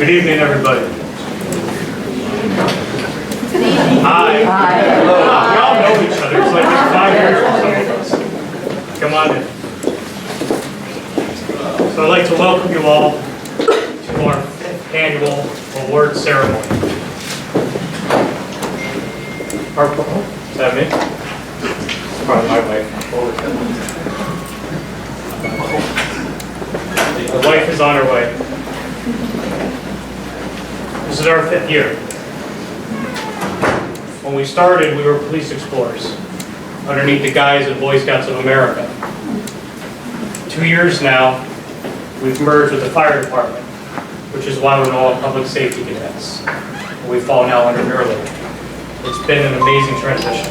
Good evening, everybody. Hi. Hello. We all know each other. It's like it's 5 years for some of us. Come on in. So I'd like to welcome you all to our 5th annual award ceremony. Is that me? It's probably my wife. The wife is on her way. This is our 5th year. When we started, we were police explorers underneath the guise of Boy Scouts of America. 2 years now, we've merged with the fire department, which is why we're all public safety cadets. We fall now under Norwalk. It's been an amazing transition.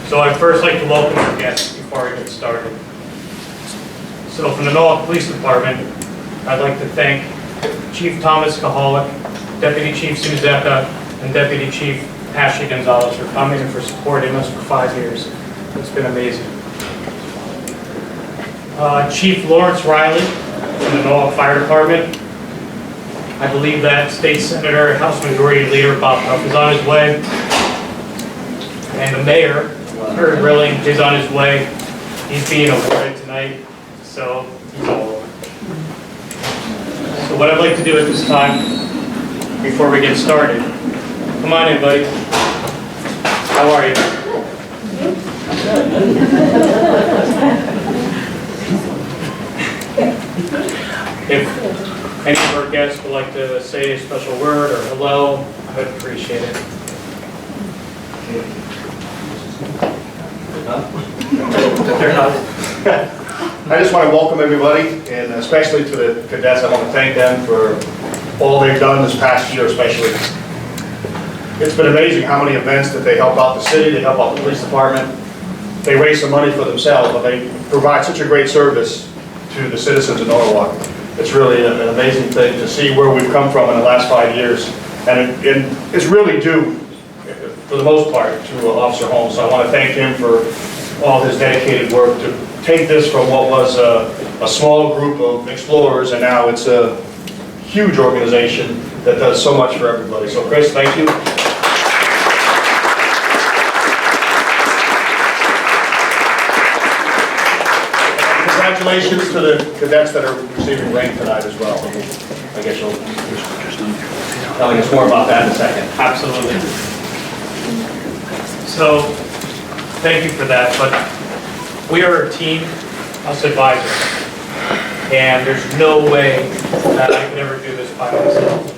So I'd first like to welcome our guests before I get started. So from the Norwalk Police Department, I'd like to thank Chief Thomas Kahalik, Deputy Chief Suzeka, and Deputy Chief Ashley Gonzalez for coming and for supporting us for 5 years. It's been amazing. Chief Lawrence Riley from the Norwalk Fire Department. I believe that State Senator and House Majority Leader Bob Huff is on his way. And the Mayor, Kurt Rilling, is on his way. He's being awarded tonight, so he's all over. So what I'd like to do at this time, before we get started, come on in, buddy. How are you? If any of our guests would like to say a special word or hello, I would appreciate it. They're not. I just want to welcome everybody, and especially to the cadets. I want to thank them for all they've done this past year, especially. It's been amazing how many events that they help out the city, they help out the police department. They raise some money for themselves, but they provide such a great service to the citizens of Norwalk. It's really an amazing thing to see where we've come from in the last 5 years. And it's really due, for the most part, to Officer Holmes. So I want to thank him for all his dedicated work to take this from what was a small group of explorers, and now it's a huge organization that does so much for everybody. So Chris, thank you. Congratulations to the cadets that are receiving rank tonight as well. I guess you'll be telling us more about that in a second. Absolutely. So, thank you for that, but we are a team, us advisors, and there's no way that I could ever do this by myself.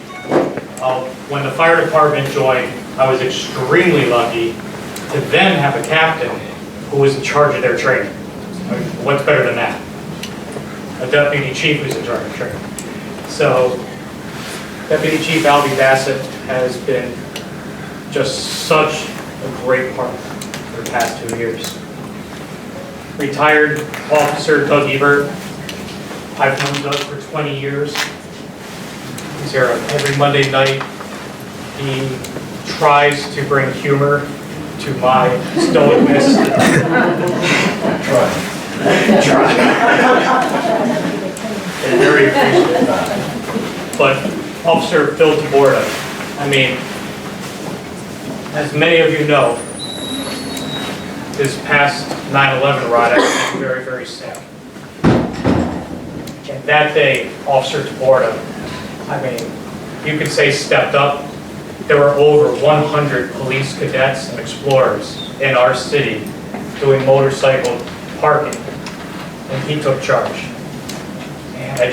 When the fire department joined, I was extremely lucky to then have a captain who was in charge of their training. What's better than that? A deputy chief who's in charge of training. So, Deputy Chief Albie Bassett has been just such a great partner for the past 2 years. Retired Officer Doug Ebert. I've known Doug for 20 years. He's here every Monday night. He tries to bring humor to my stoicness. Try. And very appreciative. But Officer Phil Taborda, I mean, as many of you know, this past 9/11 riot, I was very, very sad. And that day, Officer Taborda, I mean, you could say stepped up. There were over 100 police cadets and explorers in our city doing motorcycle parking, and he took charge. And I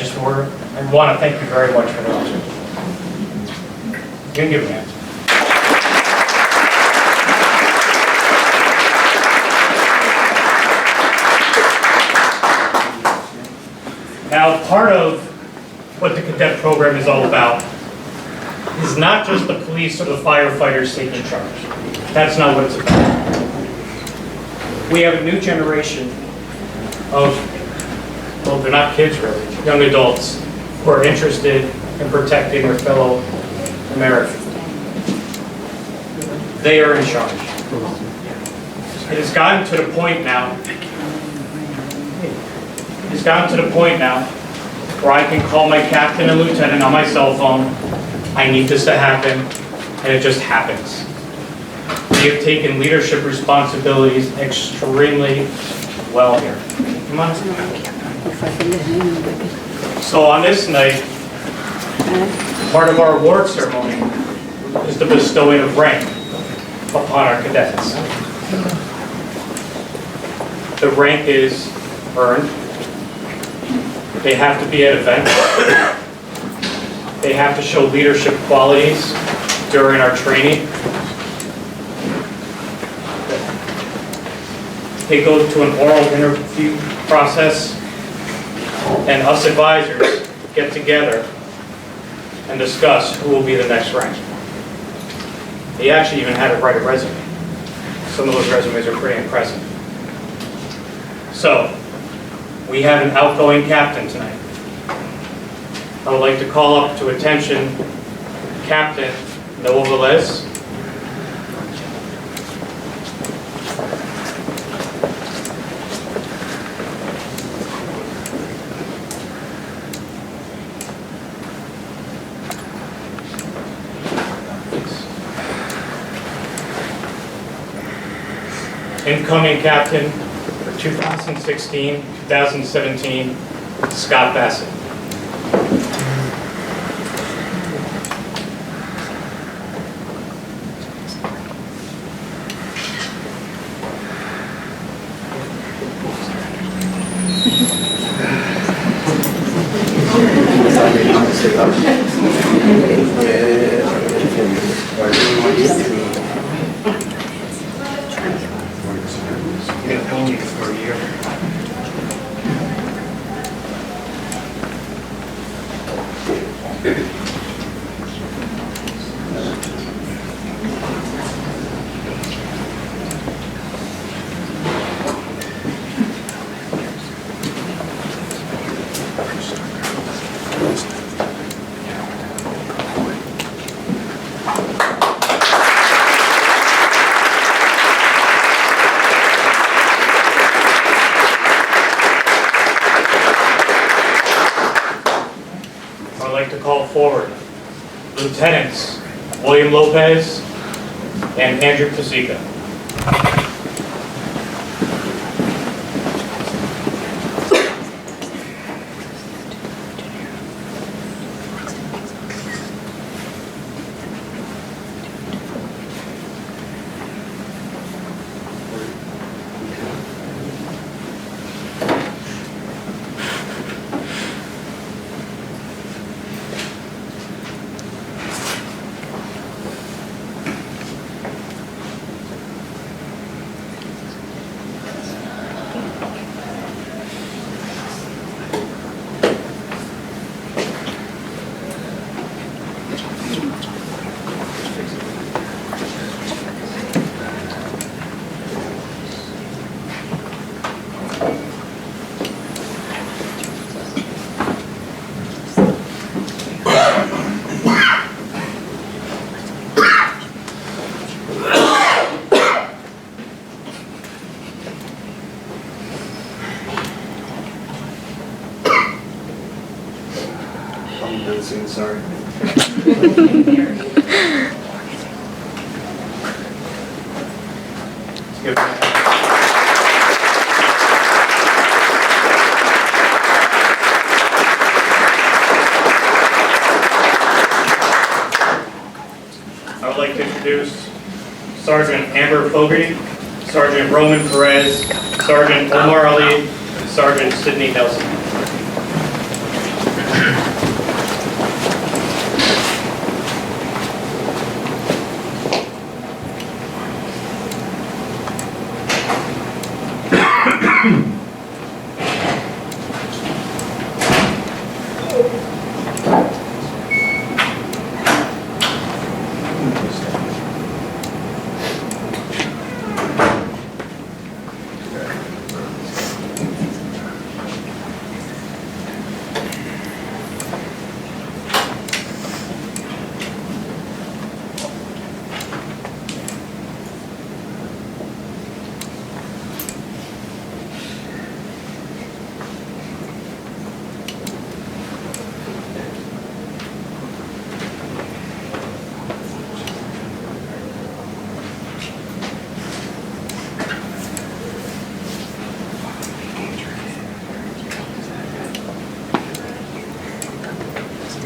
want to thank you very much for that. You can give me a hand. Now, part of what the cadet program is all about is not just the police or the firefighters taking charge. That's not what it's about. We have a new generation of, well, they're not kids really, young adults who are interested in protecting their fellow Americans. They are in charge. It has gotten to the point now where I can call my captain and lieutenant on my cell phone, I need this to happen, and it just happens. We have taken leadership responsibilities extremely well here. Come on. So on this night, part of our award ceremony is the bestowing of rank upon our cadets. The rank is earned. They have to be at events. They have to show leadership qualities during our training. They go to an oral interview process, and us advisors get together and discuss who will be the next rank. They actually even had to write a resume. Some of those resumes are pretty impressive. So, we have an outgoing captain tonight. I would like to call up to attention Captain Noah Velez. Incoming captain for 2016-2017, Scott Bassett. You're gonna hold you for a year. I'd like to call forward Lieutenants William Lopez and Andrew Pasica. Sorry. I would like to introduce Sergeant Amber Fogarty, Sergeant Roman Perez, Sergeant Omar Ali, and Sergeant Sidney Nelson.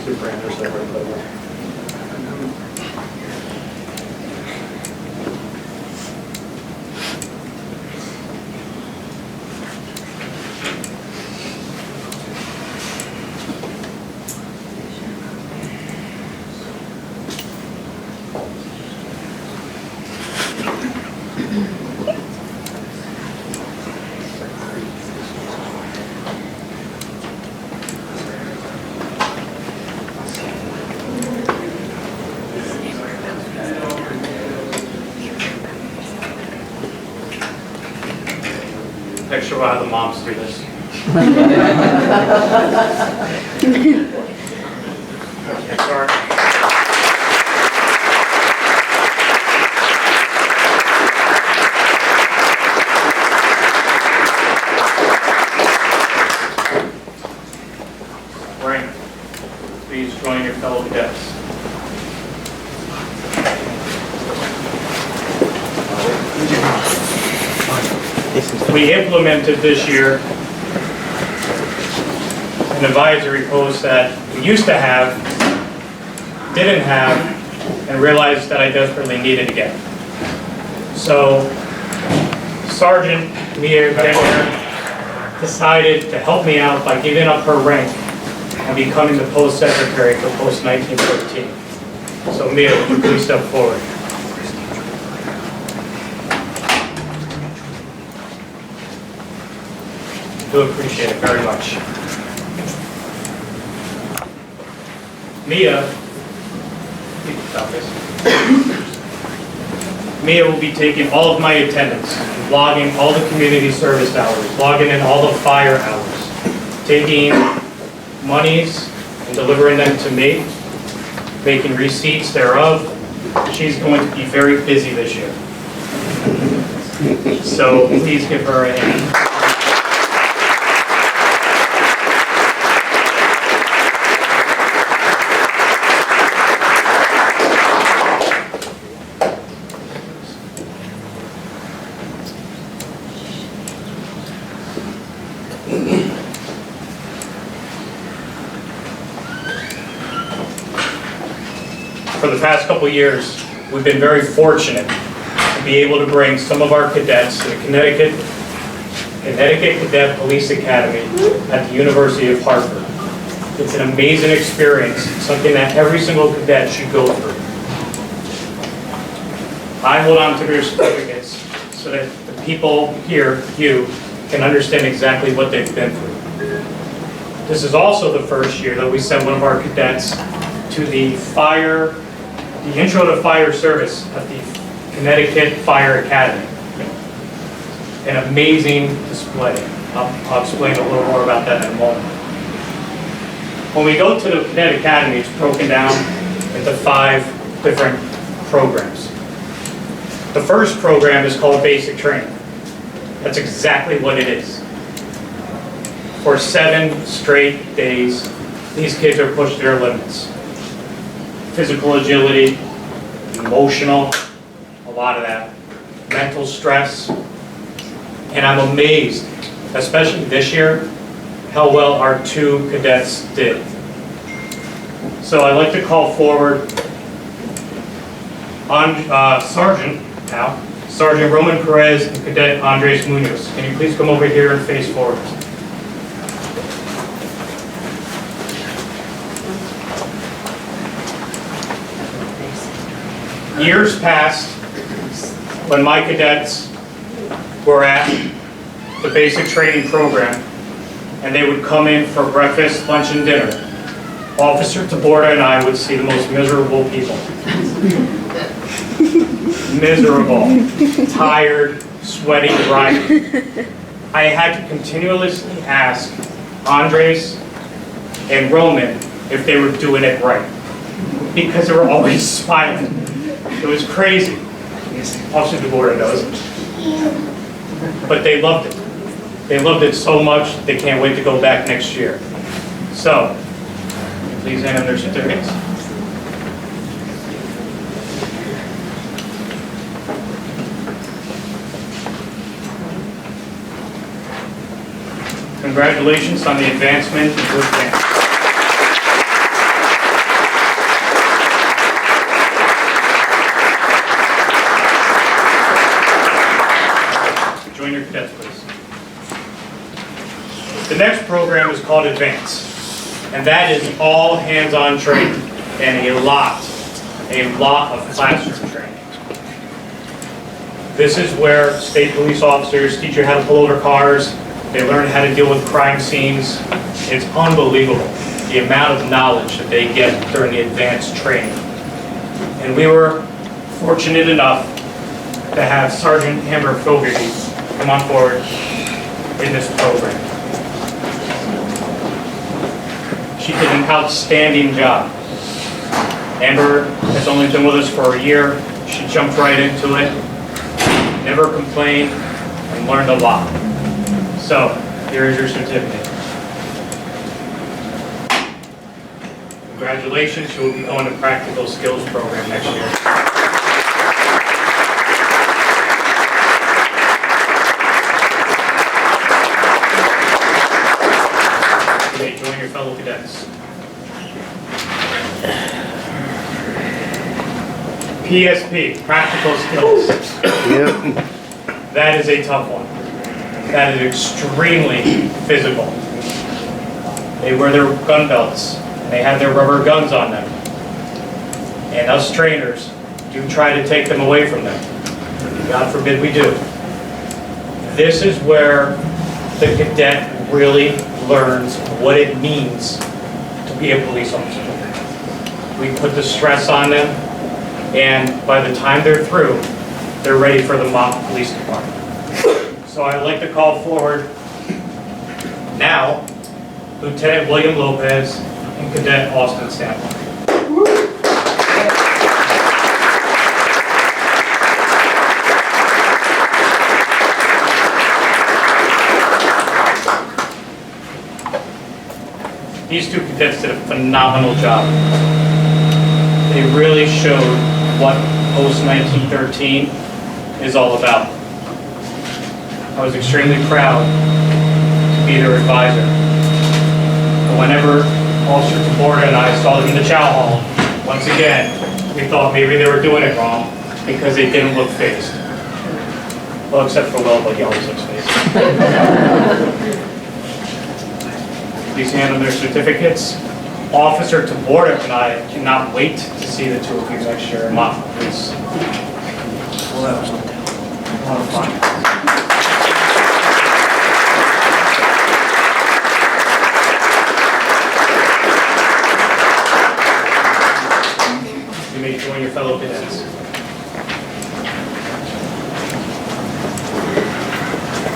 two parameters that we're putting in. Next year we'll have the moms do this. Okay, sorry. Frank, please join your fellow cadets. We implemented this year an advisory post that we used to have, didn't have, and realized that I desperately needed again. So Sergeant Mia Gender decided to help me out by giving up her rank and becoming the post secretary for post 1913. So Mia, would you please step forward? Do appreciate it very much. Mia will be taking all of my attendance, logging all the community service hours, logging in all the fire hours, taking monies and delivering them to me, making receipts thereof. She's going to be very busy this year. So please give her a hand. For the past couple of years, we've been very fortunate to be able to bring some of our cadets to the Connecticut Cadet Police Academy at the University of Hartford. It's an amazing experience, something that every single cadet should go through. I hold on to their certificates so that the people here, you, can understand exactly what they've been through. This is also the first year that we sent one of our cadets to the Intro to Fire Service at the Connecticut Fire Academy. An amazing display. I'll explain a little more about that in a moment. When we go to the Cadet Academy, it's broken down into 5 different programs. The first program is called Basic Training. That's exactly what it is. For 7 straight days, these kids are pushed to their limits. Physical agility, emotional, a lot of that, mental stress, and I'm amazed, especially this year, how well our 2 cadets did. So I'd like to call forward Sergeant Roman Perez and Cadet Andres Munoz. Can you please come over here and face forward? Years past, when my cadets were at the basic training program, and they would come in for breakfast, lunch, and dinner, Officer Taborda and I would see the most miserable people. Miserable, tired, sweating, grimy. I had to continuously ask Andres and Roman if they were doing it right, because they were always smiling. It was crazy. Officer Taborda knows. But they loved it. They loved it so much, they can't wait to go back next year. So, please hand them their certificates. Congratulations on the advancement and good advance. join your cadets, please. The next program is called Advance, and that is all hands-on training and a lot of classroom training. This is where state police officers teach you how to pull over cars. They learn how to deal with crime scenes. It's unbelievable the amount of knowledge that they get during the advanced training. And we were fortunate enough to have Sergeant Amber Fogarty come on board in this program. She did an outstanding job. Amber has only been with us for a year. She jumped right into it, never complained, and learned a lot. So, here is your certificate. Congratulations, you will be going to practical skills program next year. You may join your fellow cadets. PSP, practical skills. Yep. That is a tough one. That is extremely physical. They wear their gun belts, and they have their rubber guns on them. And us trainers do try to take them away from them. God forbid we do. This is where the cadet really learns what it means to be a police officer. We put the stress on them, and by the time they're through, they're ready for the mock police department. So I'd like to call forward now Lieutenant William Lopez and Cadet Austin Stanley. These two cadets did a phenomenal job. They really showed what post-1913 is all about. I was extremely proud to be their advisor. But whenever Officer Taborda and I saw them in the chow hall, once again, we thought maybe they were doing it wrong because they didn't look phased. Well, except for Will, but he always looks phased. Please hand them their certificates. Officer Taborda and I cannot wait to see the two of you next year in mock police. Well, that was a lot of fun. You may join your fellow cadets.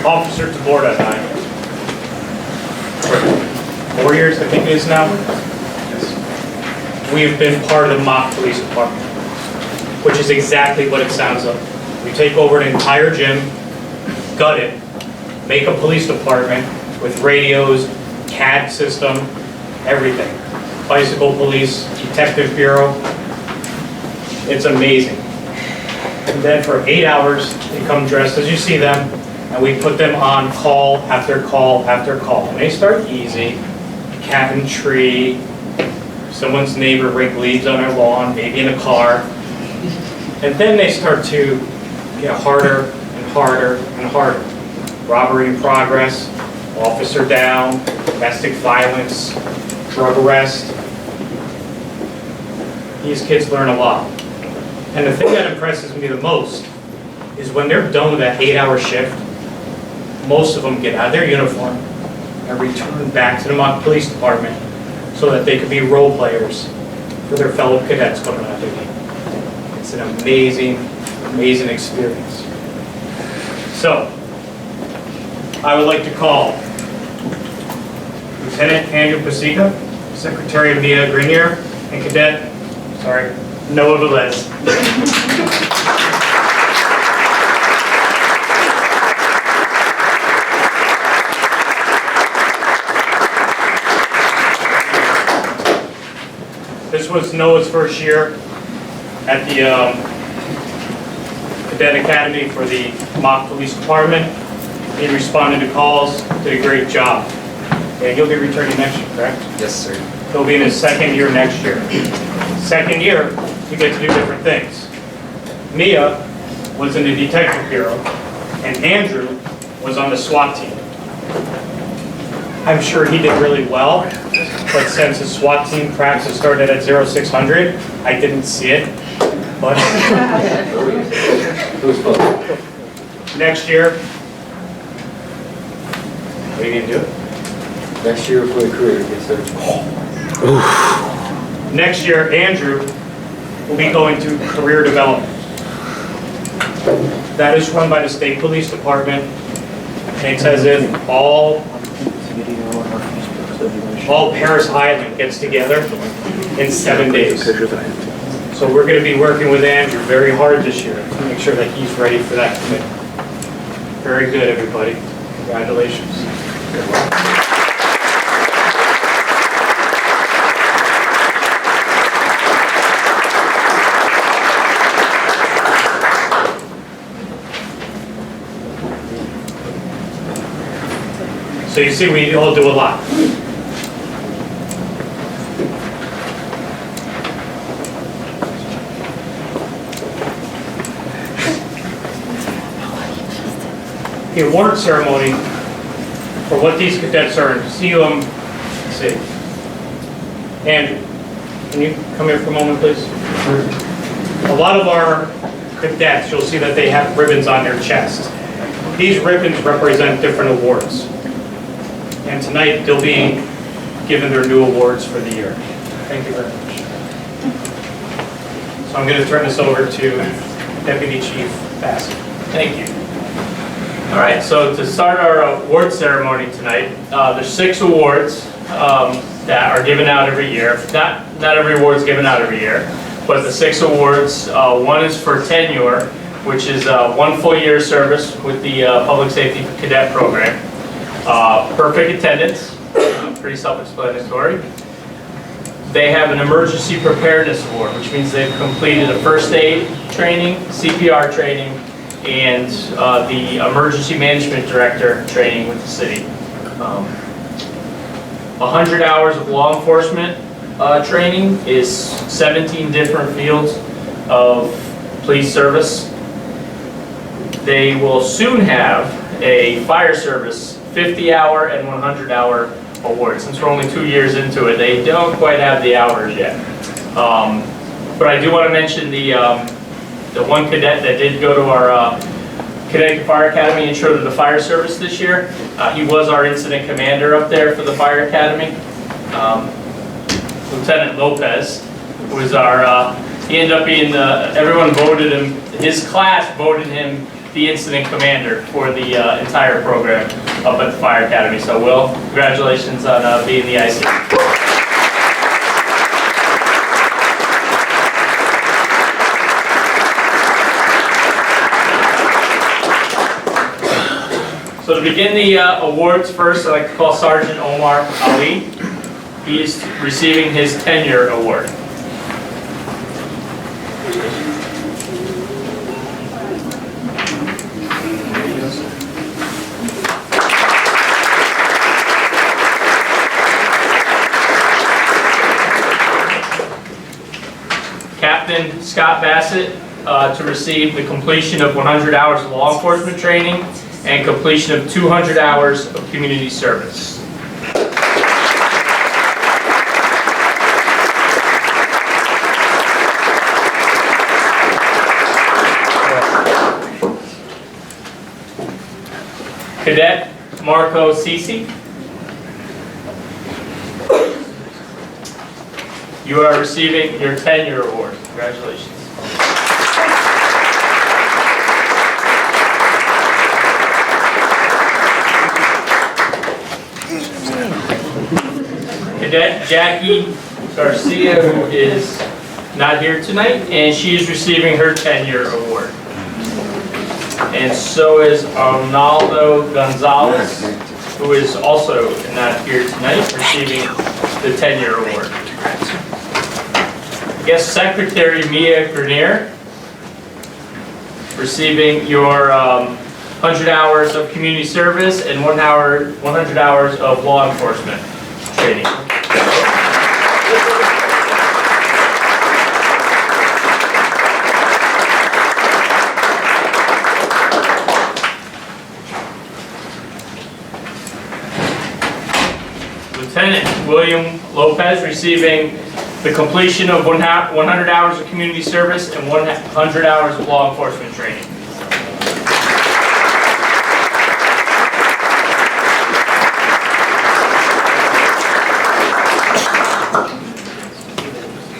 Officer Taborda and I, for 4 years I think it is now, we have been part of the mock police department, which is exactly what it sounds like. We take over an entire gym, gut it, make a police department with radios, CAD system, everything. Bicycle police, detective bureau. It's amazing. And then for 8 hours, they come dressed as you see them, and we put them on call after call after call. And they start easy, cat and tree, someone's neighbor raked leaves on their lawn, maybe in a car. And then they start to get harder and harder and harder. Robbery in progress, officer down, domestic violence, drug arrest. These kids learn a lot. And the thing that impresses me the most is when they're done with that 8-hour shift, most of them get out of their uniform and return back to the mock police department so that they could be role players for their fellow cadets coming out duty. It's an amazing, amazing experience. So, I would like to call Lieutenant Andrew Pasica, Secretary Mia Grenier, and Cadet, Noah Velez. This was Noah's first year at the Cadet Academy for the mock police department. He responded to calls, did a great job. And he'll be returning next year, correct? Yes, sir. He'll be in his second year next year. Second year, you get to do different things. Mia was in the detective bureau, and Andrew was on the SWAT team. I'm sure he did really well, but since his SWAT team practice started at 0600, I didn't see it. But next year, what are you gonna do? Next year for a career, yes sir. Next year, Andrew will be going to career development. That is run by the State Police Department, and it's as if all Paris Island gets together in 7 days. So we're going to be working with Andrew very hard this year to make sure that he's ready for that commitment. Very good, everybody. Congratulations. Good luck. So you see, we all do a lot. The award ceremony for what these cadets earned. See them. Let's see. Andrew, can you come here for a moment, please? A lot of our cadets, you'll see that they have ribbons on their chest. These ribbons represent different awards. And tonight, they'll be given their new awards for the year. Thank you very much. So I'm going to turn this over to Deputy Chief Bassett. Thank you. All right, so to start our award ceremony tonight, there's 6 awards that are given out every year. Not every award is given out every year, but the 6 awards, one is for tenure, which is 1 full year service with the Public Safety Cadet Program. Perfect attendance, pretty self-explanatory. They have an Emergency Preparedness Award, which means they've completed a first aid training, CPR training, and the Emergency Management Director training with the city. 100 hours of law enforcement training is 17 different fields of police service. They will soon have a fire service 50-hour and 100-hour award. Since we're only 2 years into it, they don't quite have the hours yet. But I do want to mention the one cadet that did go to our Cadet Fire Academy and showed to the fire service this year. He was our incident commander up there for the fire academy. Lieutenant Lopez was our, he ended up being everyone voted him, his class voted him the incident commander for the entire program up at the fire academy. So Will, congratulations on being the IC. So to begin the awards first, I'd like to call Sergeant Omar Ali. He is receiving his tenure award. Captain Scott Bassett to receive the completion of 100 hours of law enforcement training and completion of 200 hours of community service. Cadet Marco Ceci. You are receiving your tenure award. Congratulations. Cadet Jackie Garcia, who is not here tonight, and she is receiving her tenure award. And so is Arnaldo Gonzalez, who is also not here tonight, receiving the tenure award. Guest Secretary Mia Grenier, receiving your 100 hours of community service and 100 hours of law enforcement training. Lieutenant William Lopez receiving the completion of 100 hours of community service and 100 hours of law enforcement training.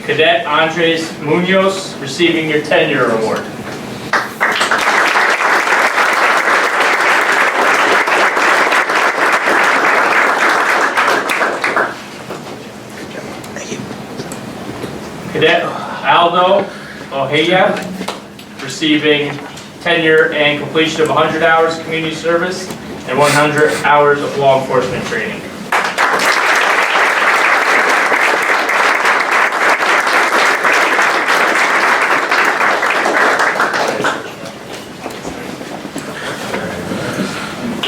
Cadet Andres Munoz receiving your tenure award. Cadet Aldo Ojeda receiving tenure and completion of 100 hours of community service and 100 hours of law enforcement training.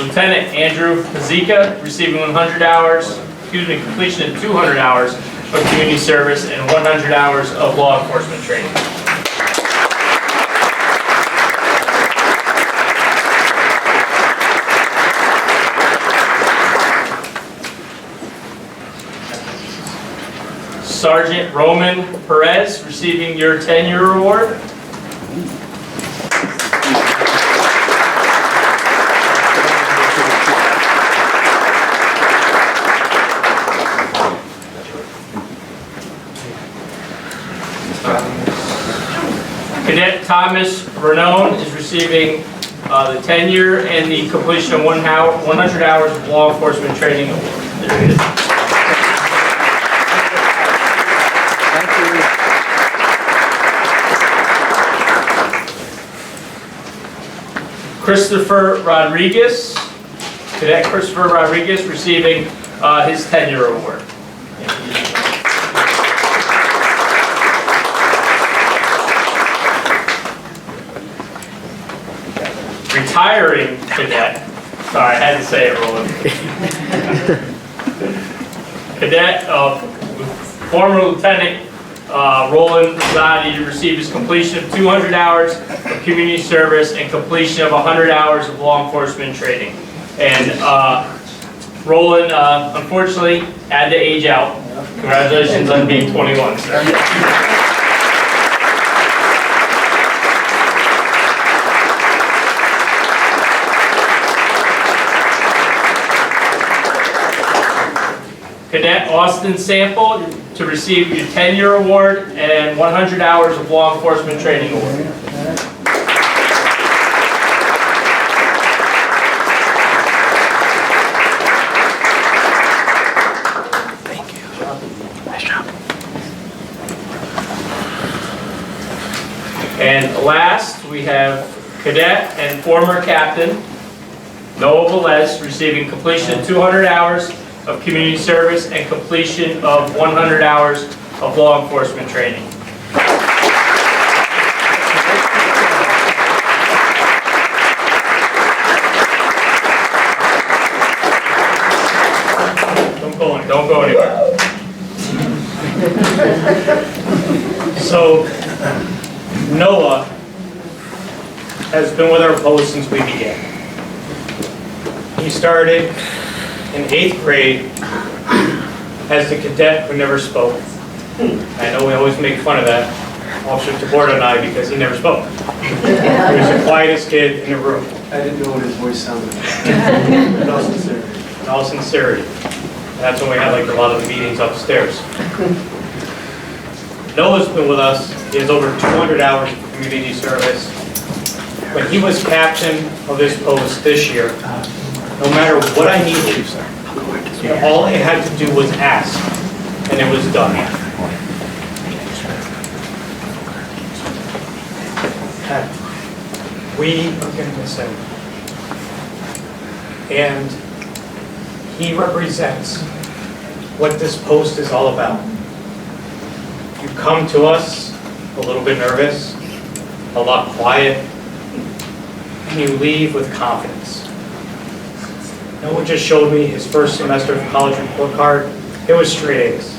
Lieutenant Andrew Pazika receiving 100 hours, completion of 200 hours of community service and 100 hours of law enforcement training. Sergeant Roman Perez receiving your tenure award. Cadet Thomas Renone is receiving the tenure and the completion of 100 hours of law enforcement training award. There it is. Thank you. Christopher Rodriguez, Cadet Christopher Rodriguez receiving his tenure award. Retiring cadet, sorry, I had to say it, Roland. Cadet, former Lieutenant Roland Zadi received his completion of 200 hours of community service and completion of 100 hours of law enforcement training. And Roland, unfortunately, had to age out. Congratulations on being 21, sir. Cadet Austin Sample to receive your tenure award and 100 hours of law enforcement training award. Thank you. Nice job. And last, we have Cadet and former Captain Noah Velez receiving completion of 200 hours of community service and completion of 100 hours of law enforcement training. Don't go anywhere. So, Noah has been with our post since we began. He started in 8th grade as the cadet who never spoke. I know we always make fun of that, Officer Taborda and I, because he never spoke. He was the quietest kid in the room. I didn't know what his voice sounded like. In all sincerity. In all sincerity. That's when we had like a lot of the meetings upstairs. Noah's been with us. He has over 200 hours of community service. When he was captain of this post this year, no matter what I needed, all I had to do was ask, and it was done. We are going to miss him. And he represents what this post is all about. You come to us a little bit nervous, a lot quiet, and you leave with confidence. Noah just showed me his first semester of college report card. It was straight A's.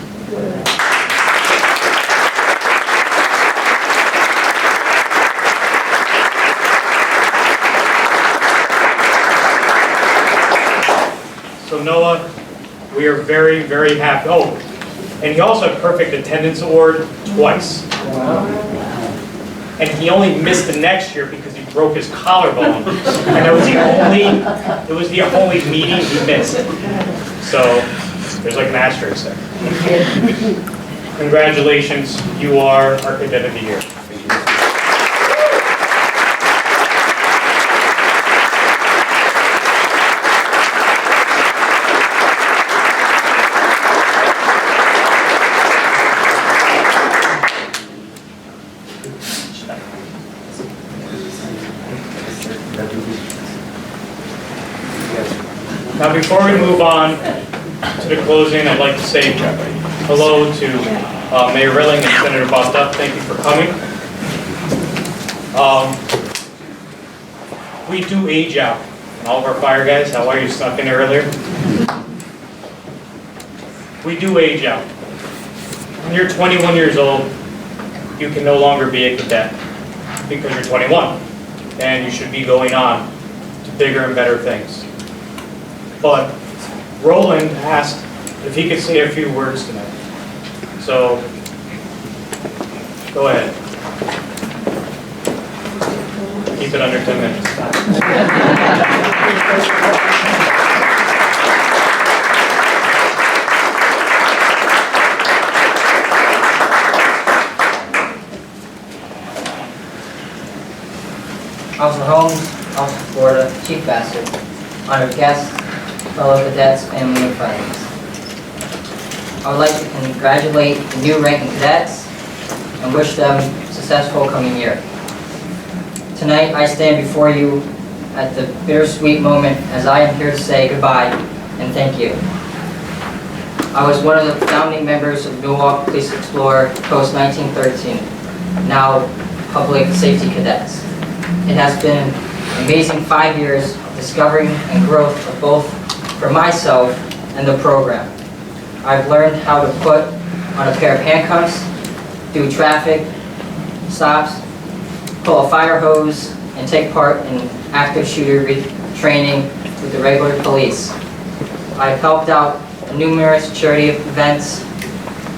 So Noah, We are very, very happy. Oh, and he also had perfect attendance award twice. And he only missed the next year because he broke his collarbone. And it was the only meeting he missed. So there's like an asterisk there. Congratulations, you are our Cadet of the Year. Now, before we move on to the closing, I'd like to say hello to Mayor Rilling and Senator Basta. Thank you for coming. We do age out. And all of our fire guys, how are you? Snuck in earlier. We do age out. When you're 21 years old, you can no longer be a cadet because you're 21. And you should be going on to bigger and better things. But Roland asked if he could say a few words tonight. So, go ahead. Keep it under 10 minutes. Officer Holmes, Officer Florida, Chief Bassett, honored guests, fellow cadets, family, and friends. I would like to congratulate the new ranking cadets and wish them a successful coming year. Tonight, I stand before you at the bittersweet moment as I am here to say goodbye and thank you. I was one of the founding members of Norwalk Police Explorer post 1913, now Public Safety Cadets. It has been an amazing 5 years of discovering and growth of both for myself and the program. I've learned how to put on a pair of handcuffs, do traffic stops, pull a fire hose, and take part in active shooter training with the regular police. I've helped out numerous charity events,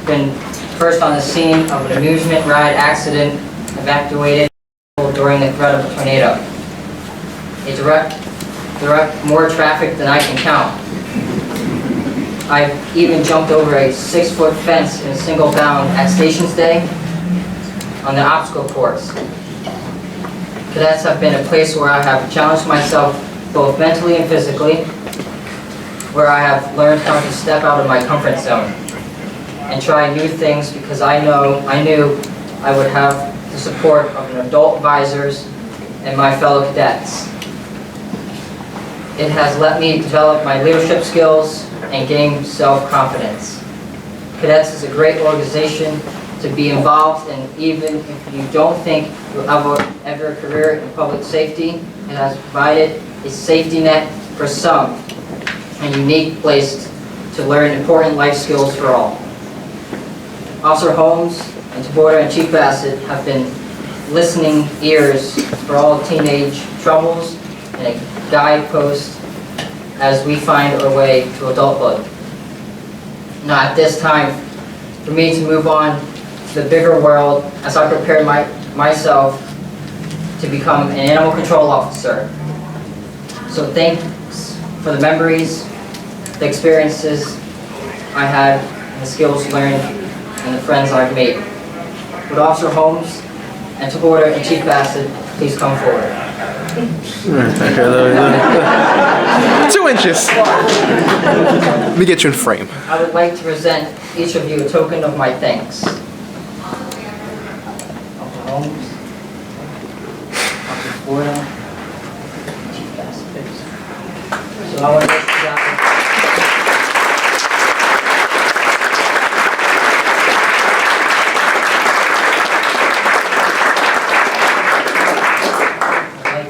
been first on the scene of an amusement ride accident, evacuated during the threat of a tornado. A direct more traffic than I can count. I've even jumped over a 6-foot fence in a single bound at Stations Day on the obstacle course. Cadets have been a place where I have challenged myself both mentally and physically, where I have learned how to step out of my comfort zone and try new things because I knew I would have the support of an adult advisors and my fellow cadets. It has let me develop my leadership skills and gain self-confidence. Cadets is a great organization to be involved in. Even if you don't think you'll ever a career in public safety, it has provided a safety net for some, a unique place to learn important life skills for all. Officer Holmes and Tabora and Chief Bassett have been listening ears for all teenage troubles and a guidepost as we find our way to adulthood. Now at this time, for me to move on to the bigger world as I prepared myself to become an animal control officer. So thanks for the memories, the experiences I had, and the skills learned, and the friends I've made. Would Officer Holmes and Tabora and Chief Bassett please come forward? 2 inches. Let me get you in frame. I would like to present each of you a token of my thanks. Officer Holmes, Officer Florida, Chief Bassett. So I want to wish you guys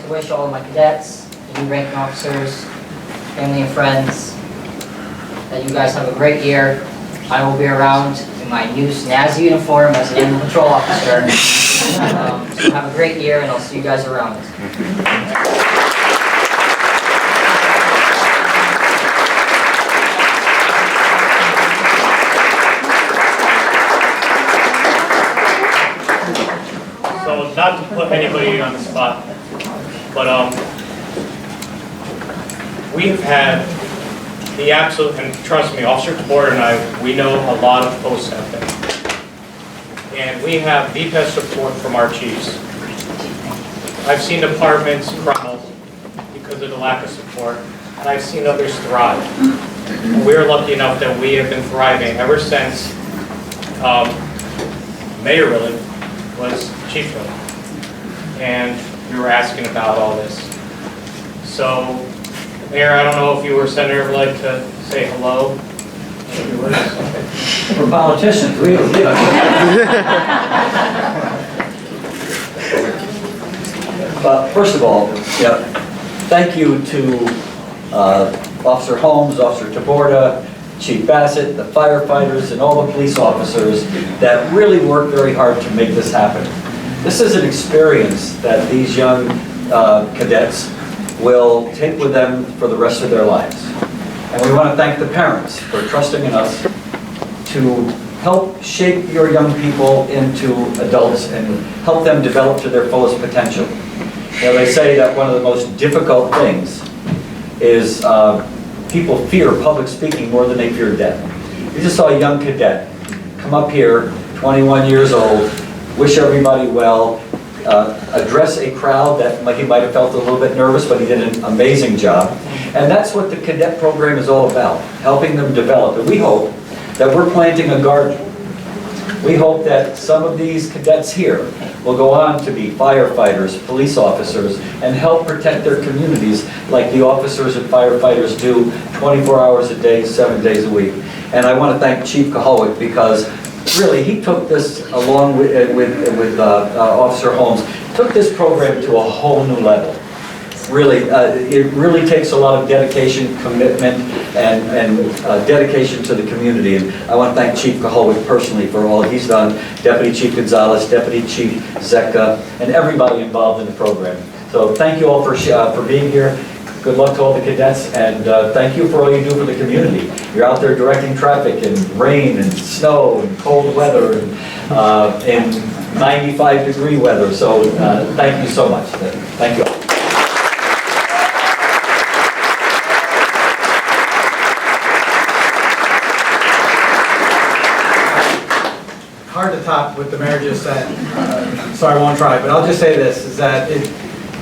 wish all of my cadets, the new ranking officers, family and friends, that you guys have a great year. I will be around in my new snazzy uniform as an animal control officer. So have a great year, and I'll see you guys around. not to put anybody on the spot, but we have had the absolute, and trust me, Officer Tabor and I, we know a lot of posts out there. And we have the best support from our chiefs. I've seen departments crumble because of the lack of support, and I've seen others thrive. We're lucky enough that we have been thriving ever since Mayor really was Chief really. And we were asking about all this. So, Mayor, I don't know if you or Senator would like to say hello. We're politicians, we don't give a But first of all, thank you to Officer Holmes, Officer Taborda, Chief Bassett, the firefighters, and all the police officers that really worked very hard to make this happen. This is an experience that these young cadets will take with them for the rest of their lives. And we want to thank the parents for trusting in us to help shape your young people into adults and help them develop to their fullest potential. You know, they say that one of the most difficult things is people fear public speaking more than they fear death. We just saw a young cadet come up here, 21 years old, wish everybody well, address a crowd that he might have felt a little bit nervous, but he did an amazing job. And that's what the cadet program is all about, helping them develop. And we hope that we're planting a garden. We hope that some of these cadets here will go on to be firefighters, police officers, and help protect their communities like the officers and firefighters do 24 hours a day, 7 days a week. And I want to thank Chief Kahulwick because really he took this along with Officer Holmes, took this program to a whole new level. Really, it really takes a lot of dedication, commitment, and dedication to the community. And I want to thank Chief Kahulwick personally for all he's done, Deputy Chief Gonzalez, Deputy Chief Zetka, and everybody involved in the program. So thank you all for being here. Good luck to all the cadets, and thank you for all you do for the community. You're out there directing traffic in rain and snow and cold weather and in 95-degree weather. So thank you so much. Thank you all. Hard to top what the mayor just said, so I won't try, but I'll just say this, is that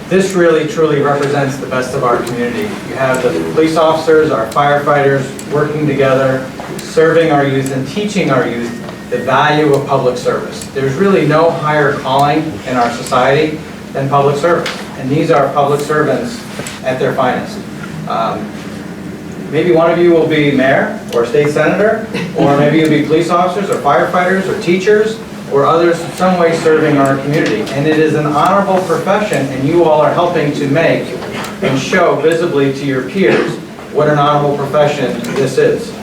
this really truly represents the best of our community. You have the police officers, our firefighters working together, serving our youth and teaching our youth the value of public service. There's really no higher calling in our society than public service, and these are public servants at their finest. Maybe one of you will be mayor or state senator, or maybe you'll be police officers or firefighters or teachers or others in some way serving our community. And it is an honorable profession, and you all are helping to make and show visibly to your peers what an honorable profession this is.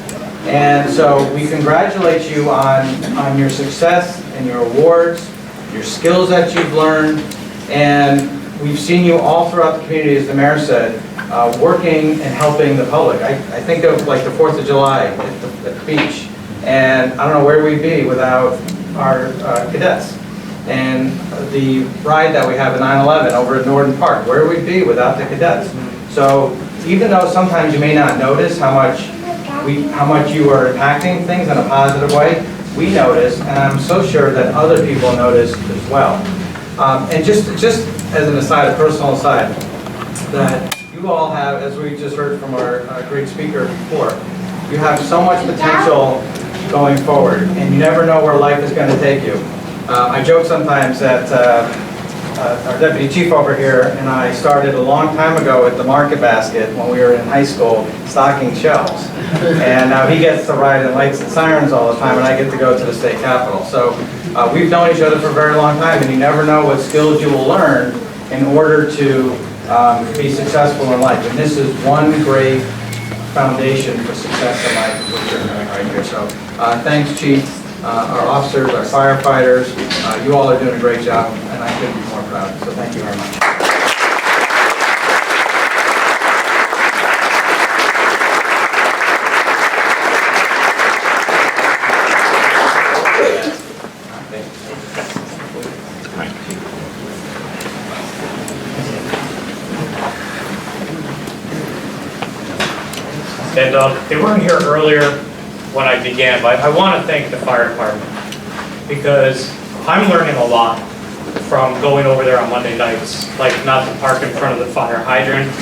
And so we congratulate you on your success and your awards, your skills that you've learned, and we've seen you all throughout the community, as the mayor said, working and helping the public. I think of like the 4th of July at the beach, and I don't know where we'd be without our cadets. And the ride that we have at 9/11 over at Norton Park, where we'd be without the cadets. So even though sometimes you may not notice how much you are impacting things in a positive way, we notice, and I'm so sure that other people notice as well. And just as an aside, a personal aside, that you all have, as we just heard from our great speaker before, you have so much potential going forward, and you never know where life is going to take you. I joke sometimes that our deputy chief over here and I started a long time ago at the Market Basket when we were in high school stocking shelves. And now he gets to ride in lights and sirens all the time, and I get to go to the state capitol. So we've known each other for a very long time, and you never know what skills you will learn in order to be successful in life. And this is one great foundation for success in life, is what you're doing right here. So thanks, Chief, our officers, our firefighters. You all are doing a great job, and I couldn't be more proud. So thank you very much. And they weren't here earlier when I began, but I want to thank the fire department because I'm learning a lot from going over there on Monday nights, like not to park in front of the fire hydrant.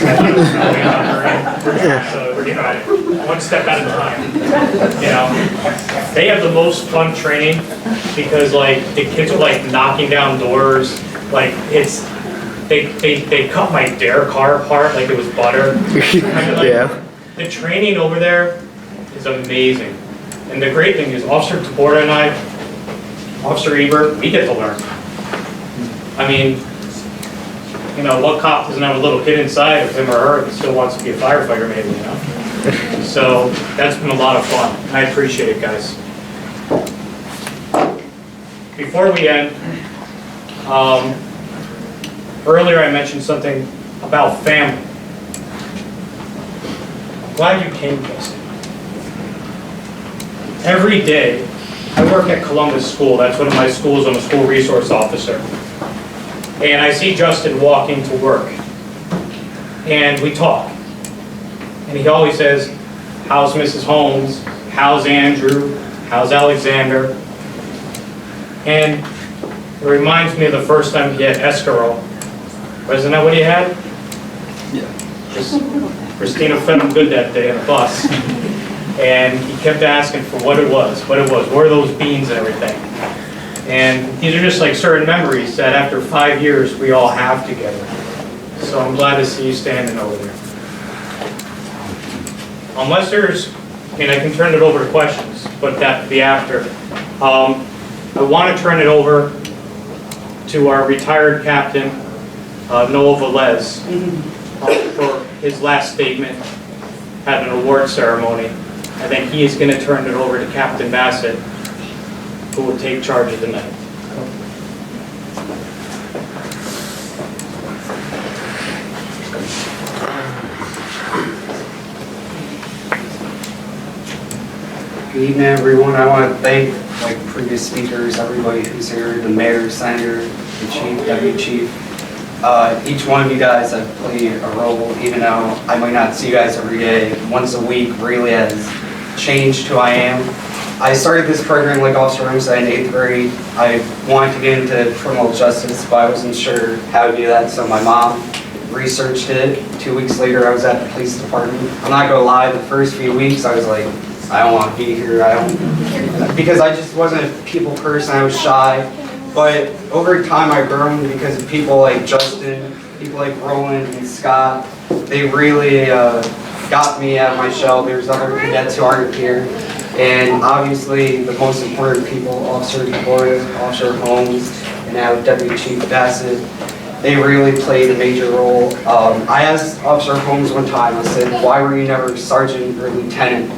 So, you know, one step at a time. You know, they have the most fun training because like the kids are like knocking down doors. Like it's, they cut my dare car apart like it was butter. I mean, like, Yeah. the training over there is amazing. And the great thing is Officer Taborda and I, Officer Ebert, we get to learn. I mean, you know, what cop doesn't have a little kid inside of him or her that still wants to be a firefighter maybe, you know? So that's been a lot of fun. I appreciate it, guys. Before we end, earlier I mentioned something about family. Glad you came, Justin. Every day, I work at Columbus School. That's one of my schools. I'm a school resource officer. And I see Justin walking to work. And we talk. And he always says, how's Mrs. Holmes? How's Andrew? How's Alexander? And it reminds me of the first time he had escarole. Wasn't that what he had? Yeah. Christina fed him good that day on the bus. And he kept asking for what it was, where are those beans and everything. And these are just like certain memories that after 5 years we all have together. So I'm glad to see you standing over there. Unless there's, I mean, I can turn it over to questions, but that would be after. I want to turn it over to our retired captain, Noah Velez, for his last statement at an award ceremony. I think he is going to turn it over to Captain Bassett, who will take charge of the night. Good evening, everyone. I want to thank, like previous speakers, everybody who's here, the mayor, senator, the chief, deputy chief. Each one of you guys have played a role, even though I might not see you guys every day. Once a week really has changed who I am. I started this program, like Officer Holmes said, in 8th grade. I wanted to get into criminal justice, but I wasn't sure how to do that, so my mom researched it. 2 weeks later, I was at the police department. I'm not gonna lie, the first few weeks, I was like, I don't want to be here. Because I just wasn't a people person. I was shy. But over time, I've grown because of people like Justin, people like Roland and Scott. They really got me out of my shell. There's other cadets who aren't here. And obviously, the most important people, Officer Taborda, Officer Holmes, and now Deputy Chief Bassett, they really played a major role. I asked Officer Holmes one time, I said, why were you never sergeant or lieutenant?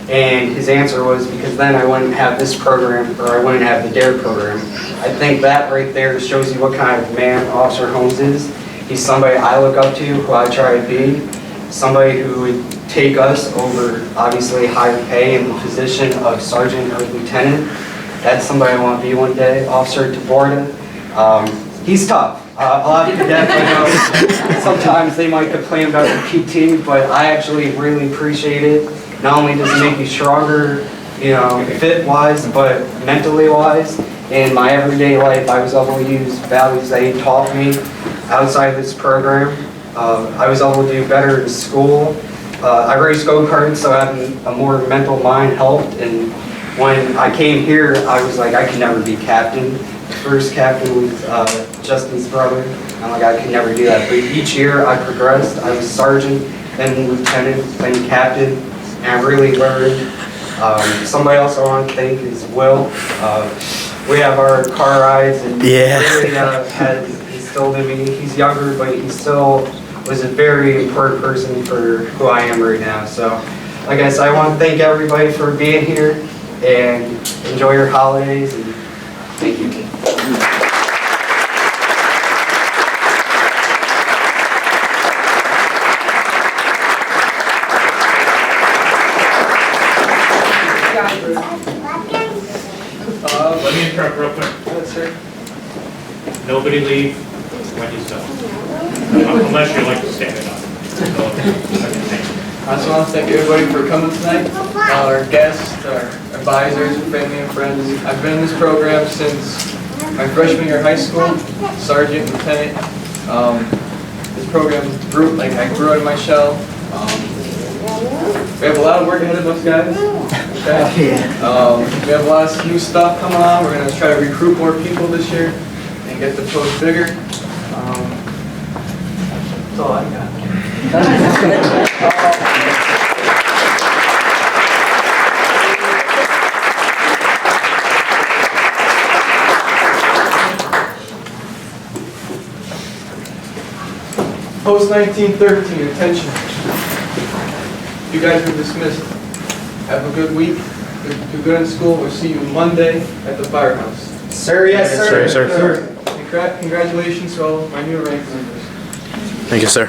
And his answer was, because then I wouldn't have this program, or I wouldn't have the DARE program. I think that right there shows you what kind of man Officer Holmes is. He's somebody I look up to, who I try to be. Somebody who would take us over, obviously, higher pay in the position of sergeant or lieutenant. That's somebody I want to be one day. Officer Taborda, he's tough. A lot of cadets I know, sometimes they might complain about the PT, but I actually really appreciate it. Not only does it make me stronger, you know, fit-wise, but mentally-wise. In my everyday life, I was able to use values that he taught me outside of this program. I was able to do better in school. I raced go-karts, so having a more mental mind helped. And when I came here, I was like, I could never be captain. The first captain was Justin's brother. I'm like, I could never do that. But each year I progressed. I was sergeant, then lieutenant, then captain. And I really learned. Somebody else I want to thank is Will. We have our car rides, and he really has instilled in me. He's younger, but he still was a very important person for who I am right now. So, like I said, I want to thank everybody for being here, and enjoy your holidays, and thank you. Let me interrupt real quick. Yes, sir. Nobody leave when you stop. Unless you like to stand it up. I just want to thank everybody for coming tonight, our guests, our advisors, family and friends. I've been in this program since my freshman year of high school, sergeant, lieutenant. This program grew, like I grew out of my shell. We have a lot of work ahead of us, guys. Okay? We have a lot of new stuff coming on. We're going to try to recruit more people this year and get the post bigger. That's all I got. Post 1913, attention. You guys are dismissed. Have a good week. Do good in school. We'll see you Monday at the firehouse. Sir, yes, sir. Sir. Congratulations to all my new rank members. Thank you, sir.